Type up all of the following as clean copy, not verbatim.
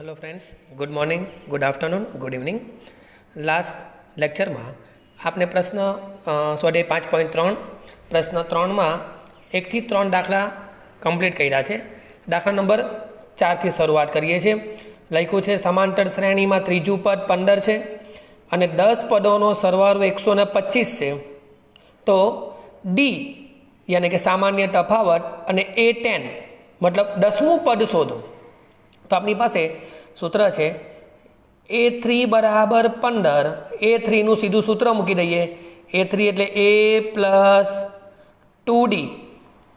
Hello friends, good morning, good afternoon, good evening. Last lecture में आपने प्रश्न स्वाध्याय 5.3 प्रश्न 3 में 1 થી 3 दाखला कम्प्लीट कर्या छे। दाखला नंबर 4 थी शुरुआत करीए छे। लख्युं छे समांतर श्रेणी में त्रीजू पद 15 है और 10 पदों सरवाळो 125 है, तो डी यानी कि सामान्य तफावत अने A10 मतलब 10मुं पद शोधो। तो अपनी पास सूत्र है A3 बराबर 15। A3 नु सीधू सूत्र मूकी दईए। A3 एटले A+2D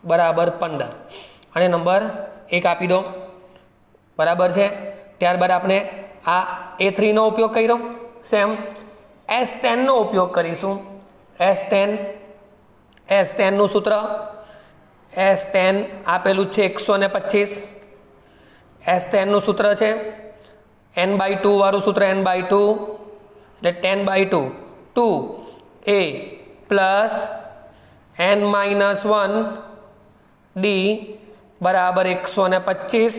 बराबर 15 अने नंबर 1 आपी दो बराबर है। त्यारबाद आपने आ A3 नो उपयोग कर्यो, सेम S10 नो उपयोग करीशुं। S10 नु सूत्र S10 आपेलू है 125। S10 નું सूत्र है n/2 वाળું सूत्र n/2 એટલે 10/2 2a प्लस n-1 d बराबर 125।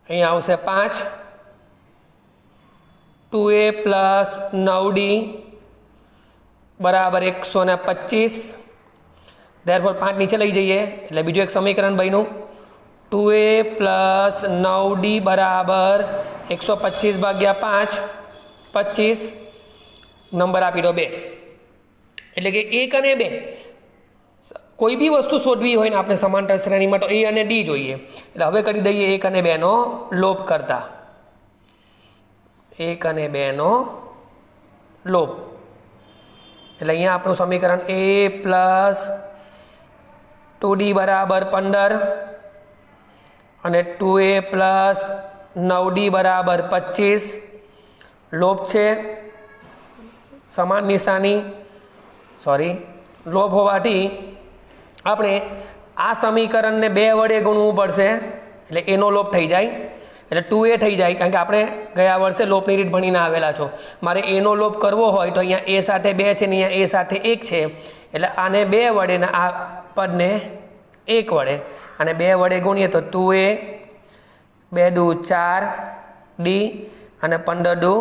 અહીં આવશે 5 2a प्लस 9d बराबर 125। देयरफॉर 5 नीचे लई जईए એટલે બીજું એક સમીકરણ બન્યું 2a प्लस 9d बराबर 125 भाग्या 5 25। नंबर आपी दो 2 एटले कि 1 અને 2 कोई भी वस्तु शोधवी होय ने आपणे समांतर श्रेणी में तो ए અને डी जोईए। એટલે હવે કરી દઈએ 1 અને 2 નો લોપ करता 1 અને 2 નો લોપ। એટલે અહીંયા આપણું સમીકરણ a प्लस 2d बराबर 15 અને 2a प्लस 9d बराबर 25 लोभ है समान निशानी सॉरी लोभ होवाथी आपणे आ समीकरण ने 2 वडे गुणवू पड़शे एटले ए नो लोभ थई जाय एटले 2a थई जाय। कारण के आपणे गया वर्षे लोभनी रीत भणीने आवेला छो। मारे ए नो लोभ करवो होय तो अहींया ए साथे 2 छे ने अहींया ए साथे 1 छे एटले आने 2 वडे ने आ पदने 1 वडे અને 2 વડે ગુણીએ તો 2a 2 દુ 4 d અને 15 દુ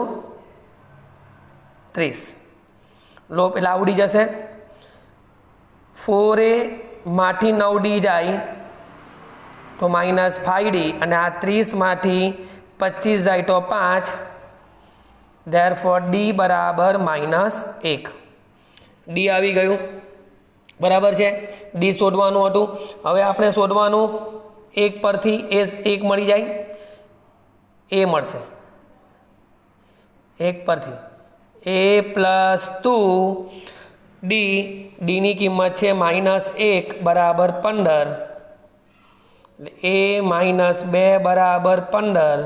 30 લોપ એટલે આવડી જશે। 4a માથી 9d જાય તો -5d અને આ 30 માથી 25 જાય તો 5 देयरफॉर d बराबर -1 d આવી ગયું बराबर है। डी शोधवानुं हतुं। हवे आपणे शोधवानुं 1 परथी ए 1 मळी जाय ए मळशे 1 परथी a प्लस 2 डी डी नी किंमत है -1 बराबर 15 a -2 बराबर 15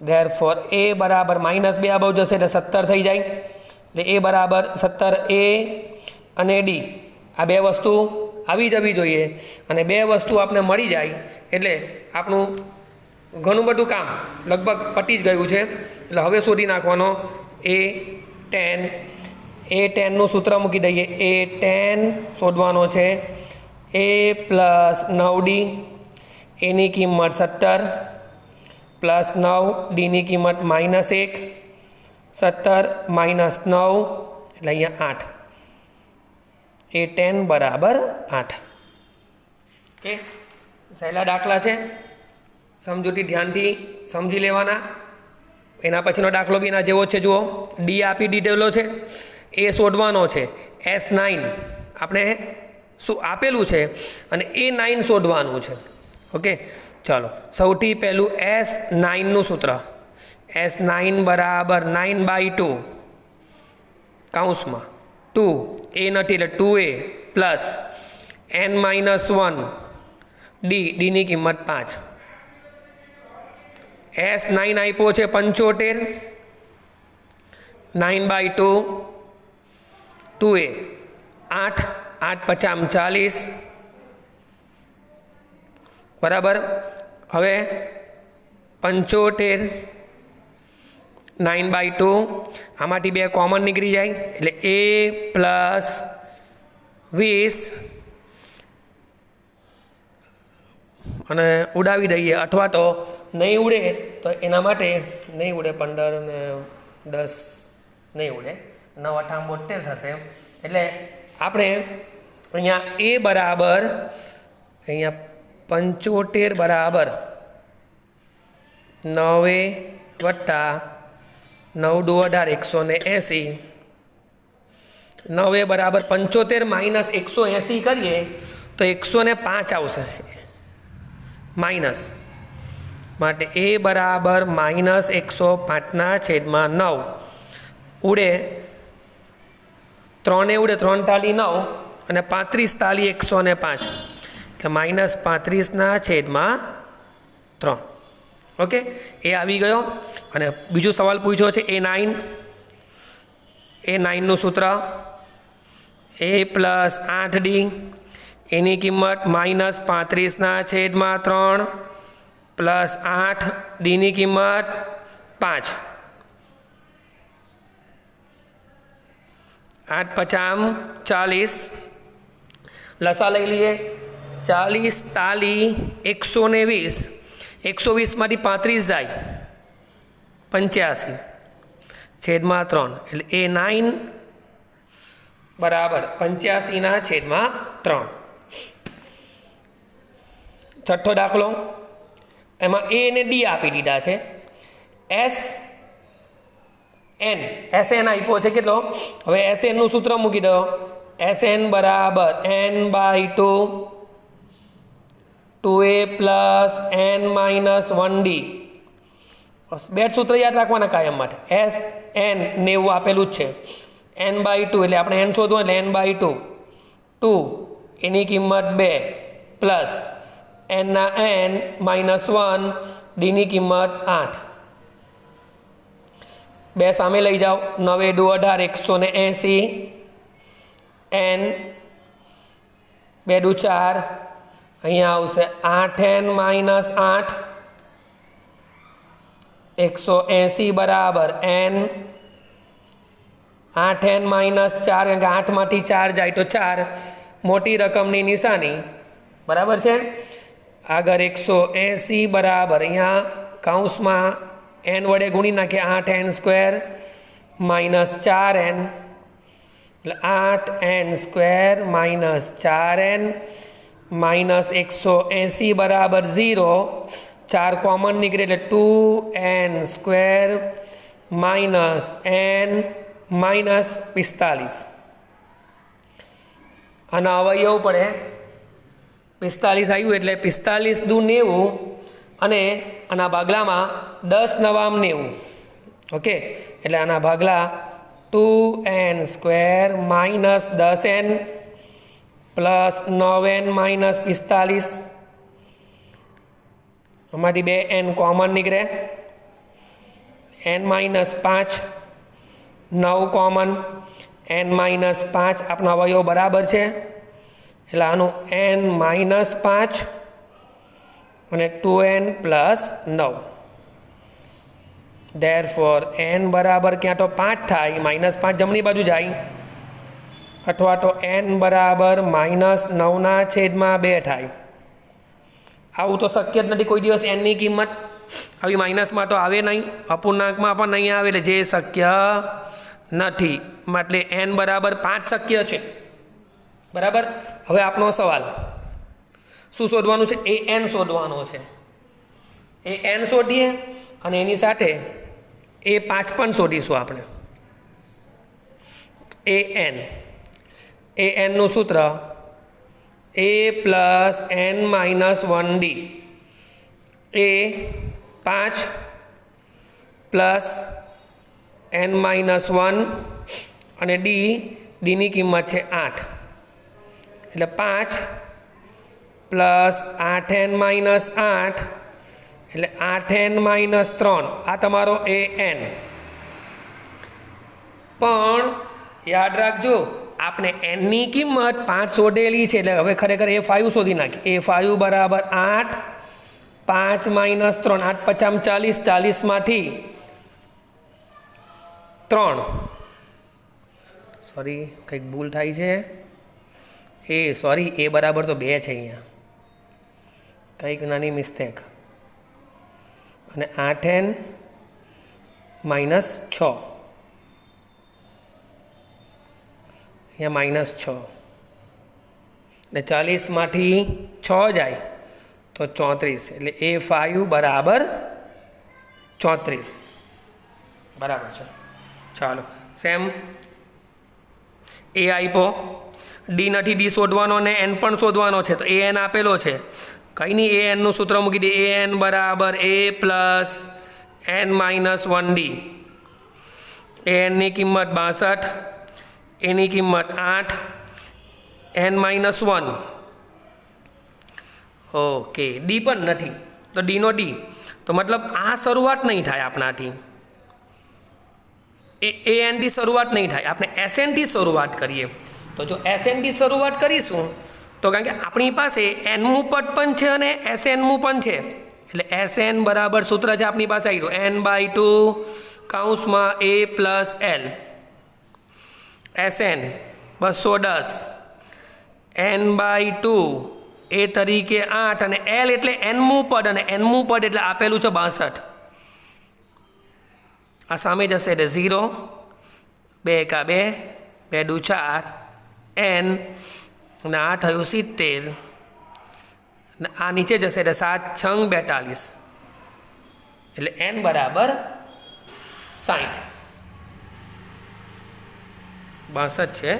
देयरफॉर a बराबर -2 आ बाजु जशे એટલે 17 थई जाय એટલે a बराबर 17 a અને डी आ 2 वस्तु आवी जवी जोईए अने 2 वस्तु आपने मळी जाय एटले आपणुं घणुं बधुं काम लगभग पती ज गयुं छे। एटले हवे शोधी नाखवानो A10 नुं सूत्र मूकी दईए। A10 शोधवानो छे a प्लस 9d ए नी किंमत 17 प्लस 9 डी नी किंमत -1 17 -9 एटले अहींया 8 A10 बराबर 8। ओके, सहेला दाखला है समझूती ध्यान थी समझी लेवाना। एना पछीनो दाखलो बी एना जेवो छे जुओ। डी आपी दीधेलो छे, ए शोधवानो छे S9 आपणे शुं आपेलुं छे अने A9 शोधवानुं छे। ओके, चलो सौथी पहेलुं S9 नुं सूत्र S9 बराबर 9/2 काउंस में 2 ए नहीं एटले 2a plus n-1 d D नी किंमत 5 S9 आप्यो छे 75 9/2 2a 8 8 50 40 बराबर। हवे 75 9/2 आमांथी 2 कॉमन निकली जाए एटले a प्लस 20 અને ઉડાવી દઈએ, અથવા તો નહીં ઉડે તો એના માટે નહીં ઉડે, 15 ને 10 નહીં ઉડે, 9 8 72 થશે. એટલે આપણે અહીંયા એ બરાબર અહીંયા 75 બરાબર 9 વત્તા 9 દુ 18 180, 9 બરાબર 75 માઇનસ 180 કરીએ તો 105 આવશે માઇનસ, માટે એ બરાબર માઇનસ 105/9 ઉડે 3 ઉડે 3 તાલી 9 અને 35 તાલી 105, એટલે માઇનસ 35/3. ઓકે, એ આવી ગયો. અને બીજો સવાલ પૂછ્યો છે A9નું સૂત્ર A પ્લસ 8D, એની કિંમત માઇનસ 35/3 પ્લસ 8Dની કિંમત 5, 8 5 40, લસા લઈ લઈએ. 40 તાલી 120, 120માંથી 35 જાય 85/3, એટલે A9 બરાબર 85/3. છઠ્ઠો દાખલો, એમાં A અને D આપી દીધા છે. SN આપ્યો છે કેટલો? હવે SNનું સૂત્ર મૂકી દો. SN બરાબર n/2 2A plus n minus 1D. બે સૂત્ર યાદ રાખવાના કાયમ માટે. SN 90 આપેલું જ છે, n/2 એટલે આપણે n શોધવું એટલે n/2 2, એની કિંમત 2 પ્લસ n ના n માઇનસ 1, ડીની કિંમત 8. 2 સામે લઈ જાઓ. 9 દુ 18 180, n 2 દુ 4, અહીંયા આવશે 8n માઇનસ 8, 180 બરાબર n 8n માઇનસ 4, કારણ કે 8માંથી 4 જાય તો 4, મોટી રકમની નિશાની, બરાબર છે. આગળ 180 બરાબર અહીંયા કૌંસમાં n વડે ગુણી નાખીએ, 8n² માઇનસ 4n, એટલે 8n² માઇનસ 4n માઇનસ 180 બરાબર 0, 4 કોમન નીકળે એટલે 2n² માઇનસ n માઇનસ 45. અને અવયવ પડે 45 આવ્યું એટલે 45 દુ 90, અને આના ભાગલામાં 10 નવામ 90. ઓકે, એટલે આના ભાગલા 2n² minus 10n plus 9n minus 45, આમાંથી 2n કોમન નીકળે, n minus 5, 9 common, n minus 5 આપનો અવયવ બરાબર છે, એટલે આનું n માઇનસ 5 અને 2n પ્લસ 9. Therefore n બરાબર ક્યાં તો 5 થાય, માઇનસ 5 જમણી બાજુ જાય, અથવા તો n બરાબર માઇનસ 9/2 થાય. આવું તો શક્ય જ નથી કોઈ દિવસ. nની કિંમત આવી માઇનસમાં તો આવે નહીં, અપૂર્ણાંકમાં પણ નહીં આવે, એટલે જે શક્ય નથી. એટલે n બરાબર 5 શક્ય છે, બરાબર. હવે આપણો સવાલ શું શોધવાનું છે? an શોધવાનો છે. an શોધીએ અને એની સાથે A5 પણ શોધીશું આપણે. anનું સૂત્ર A plus n minus 1D, A5 plus n minus 1 અને ડીની કિંમત છે 8, એટલે 5 પ્લસ 8n માઇનસ 8, એટલે 8n માઇનસ 3. આ તમારો an. પણ યાદ રાખજો, આપણે nની કિંમત 5 શોધેલી છે, એટલે હવે ખરેખર A5 શોધી નાખીએ. A5 બરાબર 8, 5 માઇનસ 3, 8 5 40, 40માંથી 3, સોરી કંઈક ભૂલ થાય છે. એ બરાબર તો 2 છે અહીંયા, કંઈક નાની મિસ્ટેક, અને 8n - 6, અહીંયા -6, ને 40માંથી 6 જાય તો 34, એટલે A5 બરાબર 34 બરાબર છે. ચાલો સેમ એ આપ્યો, ડી નથી, ડી શોધવાનો ને એન પણ શોધવાનો છે. તો એ એન આપેલો છે, કંઈ નહીં, એ એનનું સૂત્ર મૂકી દે, એ એન બરાબર A પ્લસ n - 1D. એ એનની કિંમત 62, એની કિંમત 8, n - 1. ઓકે, ડી પણ નથી, તો ડીનો ડી, તો મતલબ આ શરૂઆત નહીં થાય આપણાથી, એ એનથી શરૂઆત નહીં થાય, આપણે એસએનથી શરૂઆત કરીએ. તો જો એસએનથી શરૂઆત કરીશું તો કારણ કે આપણી પાસે એનમું પદ પણ છે અને એસએનમું પણ છે, એટલે એસએન બરાબર સૂત્ર છે આપણી પાસે આવ્યું n/2 કૌંસમાં A plus L, SN 210, n/2 એ તરીકે 8, અને L એટલે એનમું પદ, અને એનમું પદ એટલે આપેલું છે 62. આ સામે જશે એટલે 0, 2 એકા 2, 2 દુ 4, n, અને આ થયું 70, અને આ નીચે જશે એટલે 7 6 42, એટલે n બરાબર 60. 62 છે,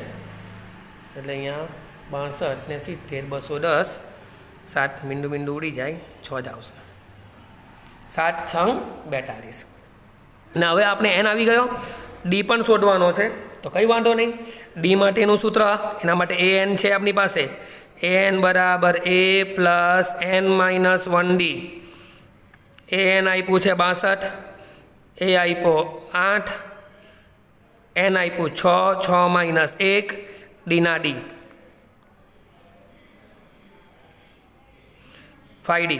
એટલે અહીંયા 62 ને 70, 210, 7 મીંડું ઉડી જાય, 6 જ આવશે, 7 6 42. ને હવે આપણે એન આવી ગયો, ડી પણ શોધવાનો છે, તો કંઈ વાંધો નહીં, ડી માટેનું સૂત્ર, એના માટે એ એન છે આપણી પાસે, એ એન બરાબર A plus n - 1D. A n આપ્યું છે 62, એ આપ્યો 8, એન આપ્યું 6, 6 - 1, ડીના ડી 5D.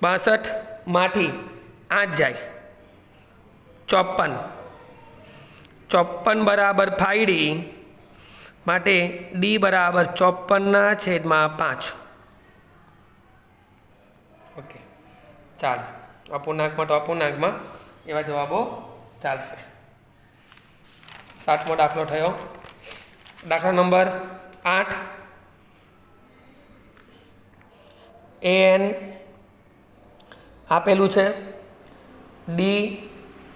62માંથી 8 જાય 54, 54 બરાબર 5D, માટે ડી બરાબર 54/5. ઓકે, ચાલો, અપૂર્ણાંકમાં તો અપૂર્ણાંકમાં એવા જવાબો ચાલશે. 7મો દાખલો થયો, દાખલા નંબર 8. એન આપેલું છે, ડી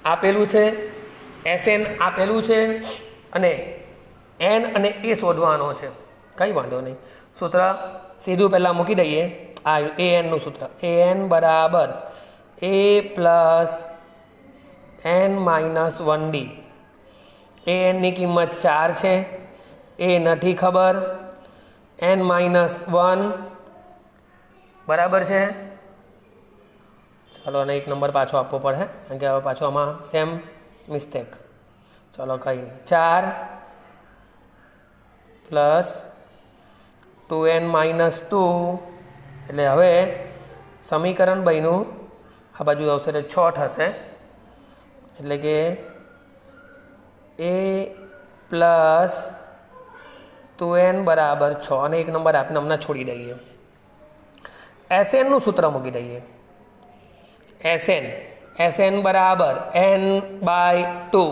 આપેલું છે, એસએન આપેલું છે, અને એન અને એ શોધવાનો છે. કંઈ વાંધો નહીં, સૂત્ર સીધું પહેલાં મૂકી દઈએ. આ એ એનનું સૂત્ર, એ એન બરાબર A પ્લસ n - 1D. એ એનની કિંમત 4 છે, એ નથી ખબર, n - 1 બરાબર છે. ચાલો, અને 1 નંબર પાછો આપવો પડે, કારણ કે હવે પાછો આમાં સેમ મિસ્ટેક. ચાલો, કંઈ નહીં, 4 પ્લસ 2n - 2, એટલે હવે સમીકરણ બન્યું, આ બાજુ આવશે એટલે 6 થશે, એટલે કે A પ્લસ 2n બરાબર 6, અને 1 નંબર આપીને હમણાં છોડી દઈએ. એસએનનું સૂત્ર મૂકી દઈએ, એસએન બરાબર n/2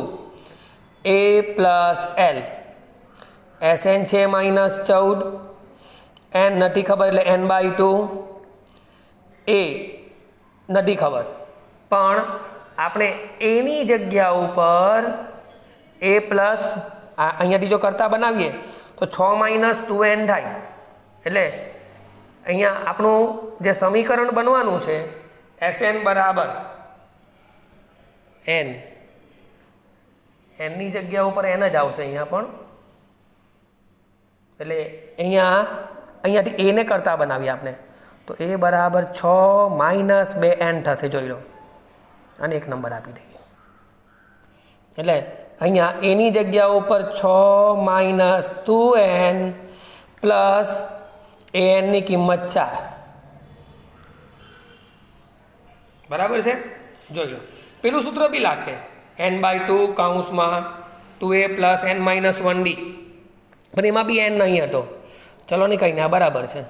A plus L. SN છે -14, n નથી ખબર એટલે n/2, એ નથી ખબર, પણ આપણે એની જગ્યા ઉપર A પ્લસ, અહીંયાથી જો કરતા બનાવીએ તો 6 - 2n થાય, એટલે અહીંયા આપણું જે સમીકરણ બનવાનું છે એસએન બરાબર n, એનની જગ્યા ઉપર n જ આવશે અહીંયા પણ, એટલે અહીંયાથી એને કરતા બનાવીએ આપણે, તો A બરાબર 6 - 2n થશે, જોઈ લો, અને 1 નંબર આપી દઈએ. એટલે અહીંયા એની જગ્યા ઉપર 6 - 2n પ્લસ એનની કિંમત 4, બરાબર છે. જોઈ લો, પેલું સૂત્ર બી લાગતે, n/2 કૌંસમાં 2A પ્લસ n - 1D, પણ એમાં બી n નહીં હતો. ચલો નહીં, કંઈ નહીં, આ બરાબર છે.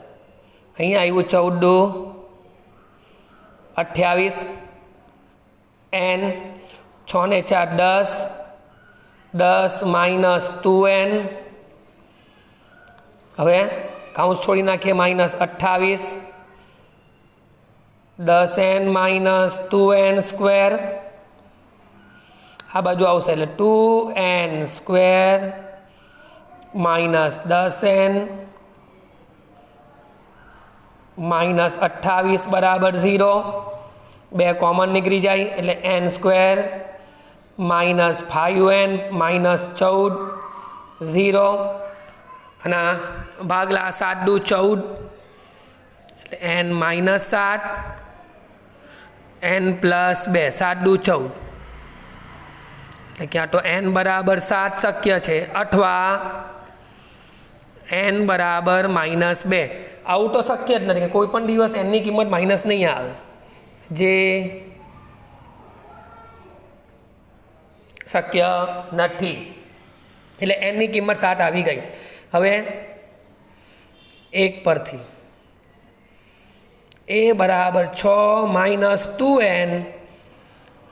અહીંયા આવ્યું 14 દુ 28 n 6 ને 4 10 10 માઇનસ 2n હવે કાઉન્સ છોડી નાખીએ minus 28 10n minus 2n square આ બાજુ આવશે એટલે 2n square minus 10n minus 28 બરાબર 0 બે કોમન નીકળી જાય એટલે n square minus 5n minus 14 0 અને ભાગલા 7 દુ 14 એટલે n માઇનસ 7 n પ્લસ 2 7 દુ 14 એટલે ક્યાં તો n બરાબર 7 શક્ય છે અથવા n બરાબર માઇનસ 2 આવું તો શક્ય જ નથી કે કોઈ પણ દિવસ nની કિંમત માઇનસ નહીં આવે જે શક્ય નથી એટલે nની કિંમત 7 આવી ગઈ હવે 1 પરથી a બરાબર 6 માઇનસ 2n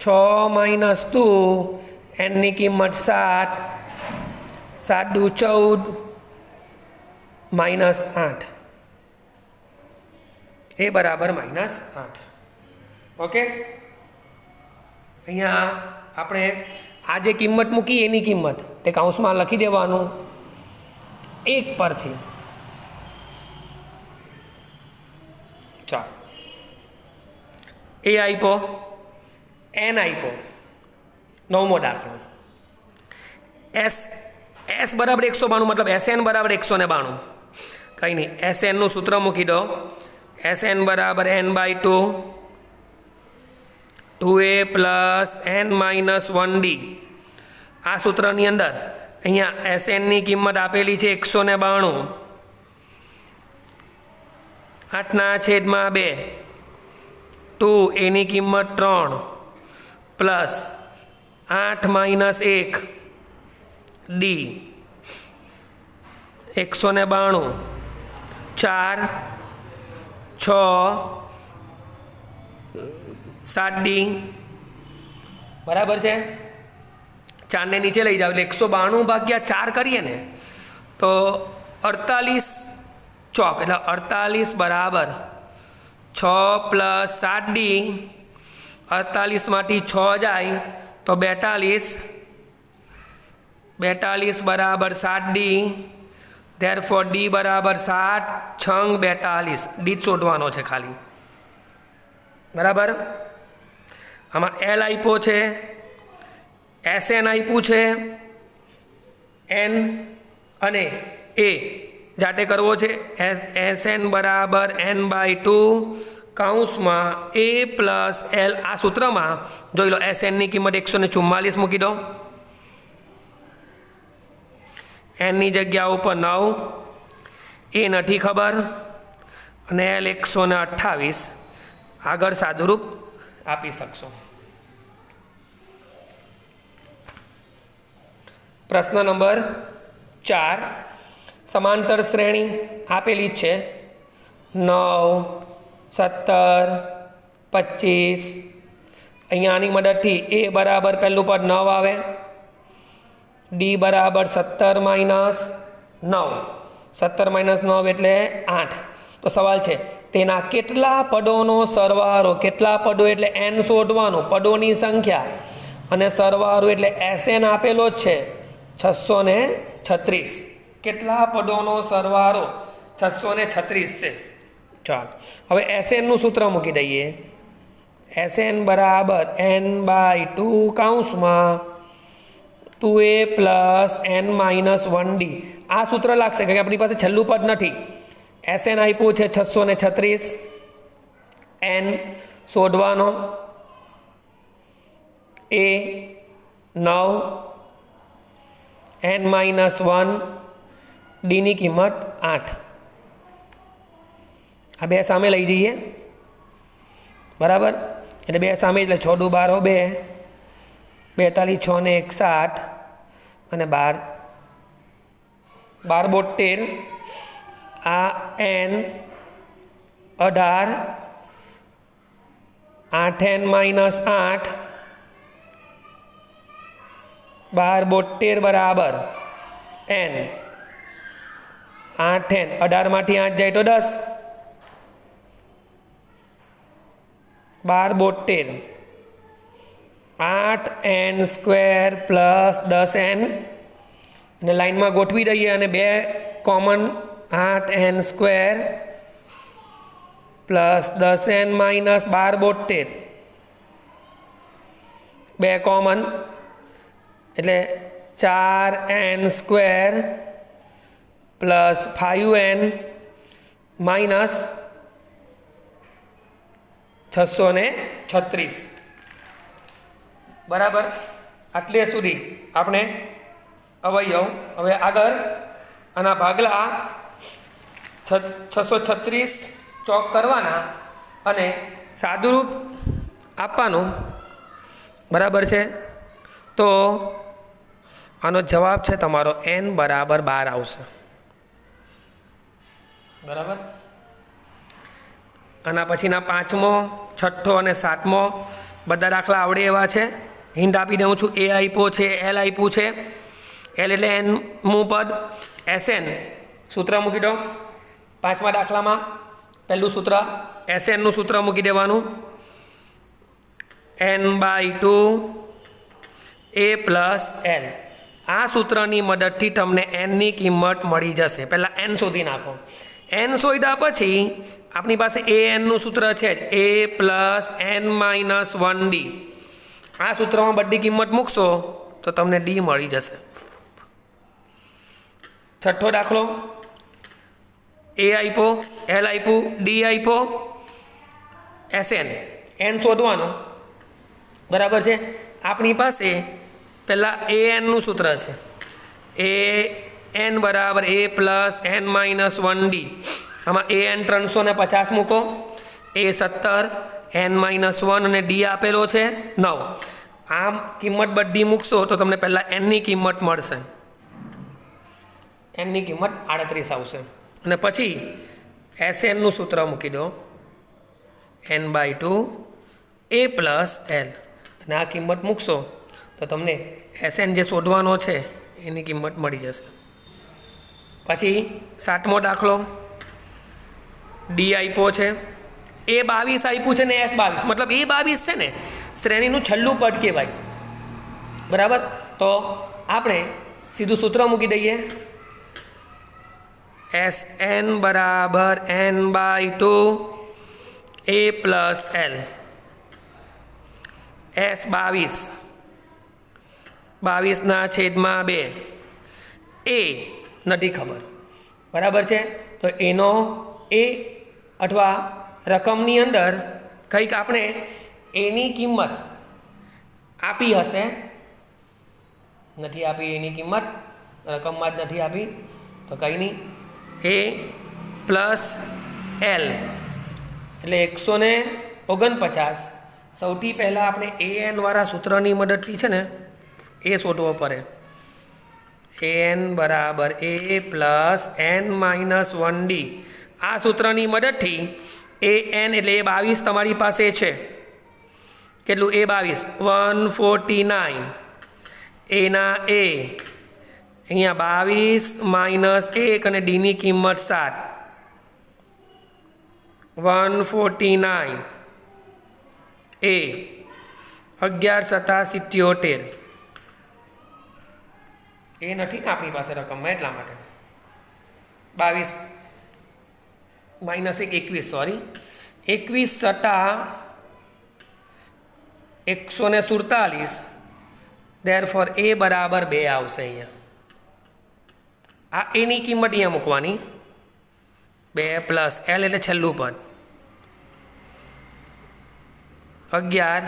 6 માઇનસ 2 nની કિંમત 7 7 દુ 14 માઇનસ 8 એ બરાબર માઇનસ 8 ઓકે અહીંયા આપણે આ જે કિંમત મૂકી એની કિંમત તે કાઉન્સમાં લખી દેવાનું 1 પરથી ચાલો એ આપ્યો n આપ્યો 9મો દાખલો s બરાબર 192 મતલબ sn બરાબર 192 કંઈ નહીં snનું સૂત્ર મૂકી દો sn બરાબર n/2 2a plus n minus 1d આ સૂત્રની અંદર અહીંયા snની કિંમત આપેલી છે 192 8/2 2 એની કિંમત 3 પ્લસ 8 માઇનસ 1 d 192 4 6 7d બરાબર છે 4 ને નીચે લઈ જાઓ એટલે 192 ભાગ્યા 4 કરીએ ને તો 48 ચોક એટલે 48 બરાબર 6 પ્લસ 7d 48માંથી 6 જાય તો 42 બરાબર 7d ધેરફોર d બરાબર 7 છંગ 42 d શોધવાનો છે ખાલી બરાબર આમાં l આપ્યો છે sn આપ્યું છે n અને a જાતે કરવો છે sn બરાબર n/2 કાઉન્સમાં a પ્લસ l આ સૂત્રમાં જોઈ લો snની કિંમત 144 મૂકી દો nની જગ્યા ઉપર 9 એ નથી ખબર અને l 128 આગળ સાદુરૂપ આપી શકશો પ્રશ્ન નંબર 4 સમાંતર શ્રેણી આપેલી છે 9 17 25 અહીંયા આની મદદથી a બરાબર પહેલું પદ 9 આવે d બરાબર 17 માઇનસ 9 17 માઇનસ 9 એટલે 8 તો સવાલ છે તેના કેટલા પદોનો સરવાળો કેટલા પદો એટલે n શોધવાનો પદોની સંખ્યા અને સરવાળો એટલે sn આપેલો જ છે 636 કેટલા પદોનો સરવાળો 636 છે ચાલો હવે snનું સૂત્ર મૂકી દઈએ sn બરાબર n/2 કાઉન્સમાં 2a plus n minus 1d આ સૂત્ર લાગશે કારણ કે આપણી પાસે છેલ્લું પદ નથી sn આપ્યું છે 636 n શોધવાનો a 9 n માઇનસ 1 ડીની કિંમત 8 આ બે સામે લઈ જઈએ બરાબર એટલે બે સામે એટલે 6 દુ 12 2 42 6 ને 1 7 અને 12 72 આ n 18 8n માઇનસ 8 12 72 બરાબર n 8n 18 માંથી 8 જાય તો 10 12 72 8n સ્ક્વેર પ્લસ 10n અને લાઈનમાં ગોઠવી દઈએ અને બે common 8n square plus 10n minus 12 72 બે કોમન એટલે 4n square plus 5n minus 636 બરાબર. આટલે સુધી આપણે અવયવ. હવે આગળ આના ભાગલા 636 ચોક કરવાના અને સાદુરૂપ આપવાનું. બરાબર છે. તો આનો જવાબ છે તમારો n બરાબર 12 આવશે. બરાબર. આના પછીના 5મો 6ઠ્ઠો અને 7મો બધા દાખલા આવડે એવા છે. હિન્ટ આપી દઉં છું. એ આપ્યો છે, એલ આપ્યું છે. એલ એટલે એનમું પદ, એસએન સૂત્ર મૂકી દો. 5મા દાખલામાં પહેલું સૂત્ર એસએનનું સૂત્ર મૂકી દેવાનું. n/2 a plus L. આ સૂત્રની મદદથી તમને એનની કિંમત મળી જશે. પહેલાં એન શોધી નાખો. એન શોધ્યા પછી આપણી પાસે એ એનનું સૂત્ર છે જ, a plus n minus 1d. આ સૂત્રમાં બધી કિંમત મૂકશો તો તમને ડી મળી જશે. 6ઠ્ઠો દાખલો. એ આપ્યો, એલ આપ્યું, ડી આપ્યો, એસએન. એન શોધવાનો. બરાબર છે. આપણી પાસે પહેલાં એ એનનું સૂત્ર છે. એ એન બરાબર a plus n minus 1d. આમાં એ એન 350 મૂકો, એ 17, n માઇનસ 1 અને ડી આપેલો છે 9. આમ કિંમત બધી મૂકશો તો તમને પહેલાં એનની કિંમત મળશે. એનની કિંમત 38 આવશે. અને પછી એસએનનું સૂત્ર મૂકી દો, n/2 a પ્લસ એલ. અને આ કિંમત મૂકશો તો તમને એસએન જે શોધવાનો છે એની કિંમત મળી જશે. પછી 7મો દાખલો. ડી આપ્યો છે, a22 આપ્યું છે ને s22, મતલબ a22 છે ને શ્રેણીનું છેલ્લું પદ કહેવાય. બરાબર. તો આપણે સીધું સૂત્ર મૂકી દઈએ. Sn બરાબર n/2 a plus L. s22 22/2 એ નથી ખબર. બરાબર છે. તો એનો એ અથવા રકમની અંદર કંઈક આપણે એની કિંમત આપી હશે. નથી આપી એની કિંમત, રકમમાં જ નથી આપી તો કંઈ નહીં. એ પ્લસ એલ એટલે 149. સૌથી પહેલાં આપણે એ એનવાળા સૂત્રની મદદથી છે ને એ શોધવો પડે. એન બરાબર a plus n minus 1d. આ સૂત્રની મદદથી એ એન એટલે a22 તમારી પાસે છે. કેટલું? a22 149. એના એ અહીંયા 22 માઇનસ 1 અને ડીની કિંમત 7. 149 એ 11 × 77. એ નથી ને આપણી પાસે રકમમાં, એટલા માટે 22 માઇનસ 1 21, સોરી 21 × 147. ધેરફોર એ બરાબર 2 આવશે. અહીંયા આ એની કિંમત અહીંયા મૂકવાની. 2 પ્લસ એલ એટલે છેલ્લું પદ. 11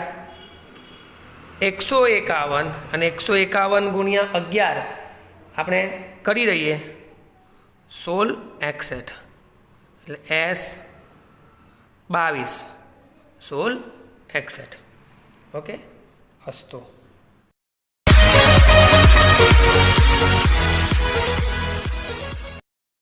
151 અને 151 ગુણ્યા 11 આપણે કરી દઈએ 1661 એટલે S22 1661. ઓકે, અસ્તુ.